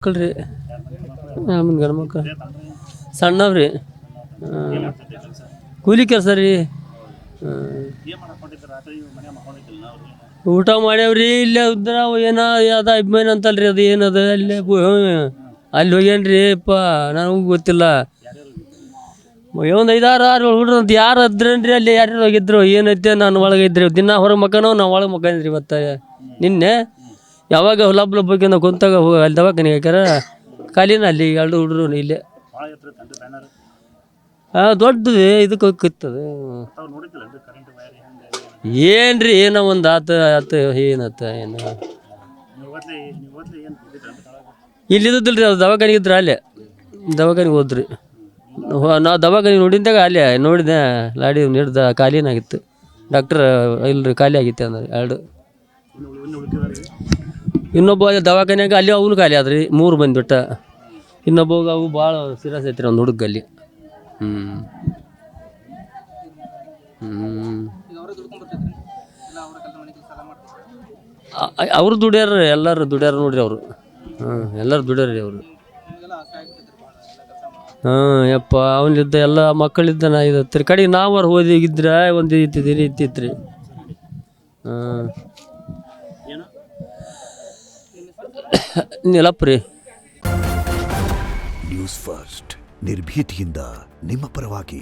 ಮಕ್ಕಳ್ರಿ ಮುಂದೆ ಗಂಡು ಮಕ್ಕಳು ಸಣ್ಣವ್ರಿ ಕೂಲಿ ಕೆಲಸ ರೀ. ಊಟ ಮಾಡ್ಯಾವ್ರಿ ಇಲ್ಲೇ ಉದ್ರ ಏನೋ ಅದ ಅಭಿಮಾನಿ ಅಂತಲ್ರಿ ಅದು ಏನದ ಅಲ್ಲೇ ಅಲ್ಲಿ ಹೋಗ್ಯಾನ್ರಿ ಅಪ್ಪ ನನಗೂ ಗೊತ್ತಿಲ್ಲ. ಒಂದು 5-6 ಹುಡ್ರು ಅಂತ ಯಾರು ಅದ್ರೇನ್ರಿ ಅಲ್ಲಿ ಯಾರ್ಯಾರು ಹೋಗಿದ್ರು ಏನೈತೆ ನಾನು ಒಳಗಿದ್ರಿ ದಿನ ಹೊರಗೆ ಮಕ್ಕನೋ ನಾವು ಒಳಗೆ ಮಕ್ಕಂದ್ರಿ. ಮತ್ತು ನಿನ್ನೆ ಯಾವಾಗ ಹುಲಬ್ಲ ಬಗ್ಗೆ ನಾವು ಕುಂತಾಗ ಅಲ್ಲಿ ದವಾಖಾನೆ ಹಾಕ್ಯಾರ ಖಾಲಿನ ಅಲ್ಲಿ 2 ಹುಡ್ರು ಇಲ್ಲೇ ದೊಡ್ಡದು ಇದಕ್ಕೆ ಹೋಗಿತ್ತದ ಏನ್ರಿ ಏನೋ ಒಂದು ಆತ ಏನತ್ತ ಏನು ಇಲ್ಲಿ ಇದ್ದಿಲ್ರಿ ಅದು ದವಾಖಾನೆಗೆ ಇದ್ರ ಅಲ್ಲೇ ದವಾಖಾನೆಗೆ ಹೋದ್ರಿ. ನಾವು ದವಾಖಾನೆ ನೋಡಿದ್ದಾಗ ಅಲ್ಲೇ ನೋಡಿದೆ ಲಾಡಿ ಹಿಡ್ದ ಖಾಲಿನಾಗಿತ್ತು. ಡಾಕ್ಟ್ರ್ ಇಲ್ರಿ ಖಾಲಿ ಆಗಿತ್ತು ಅಂದ್ರೆ 2. ಇನ್ನೊಬ್ಬ ದವಾಖಾನ್ಯಾಗ ಅಲ್ಲಿ ಅವನು ಖಾಲಿ ಆದ್ರಿ 3 ಮಂದಿ ಬಿಟ್ಟ. ಇನ್ನೊಬ್ಬ ಅವು ಭಾಳ ಸೀರಿಯಸ್ ಐತ್ರಿ ಒಂದು ಹುಡುಗಲ್ಲಿ. ಅವ್ರು ದುಡ್ಯಾರ ಎಲ್ಲರೂ ದುಡ್ಯಾರ ನೋಡ್ರಿ ಅವರು. ಎಲ್ಲರೂ ದುಡ್ಯಾರ್ರಿ ಅವರು. ಯಪ್ಪ ಅವನಿದ್ದ ಎಲ್ಲ ಮಕ್ಕಳಿದ್ದ ನಾ ಇದತ್ರಿ ಕಡೆಗೆ ನಾವು ಓದಿಗಿದ್ರೆ ಒಂದು ಇತ್ತಿತ್ರಿ. ನೀಲಪ್ಪ ರೀ. ನ್ಯೂಸ್ ಫಸ್ಟ್ ನಿರ್ಭೀತಿಯಿಂದ ನಿಮ್ಮ ಪರವಾಗಿ.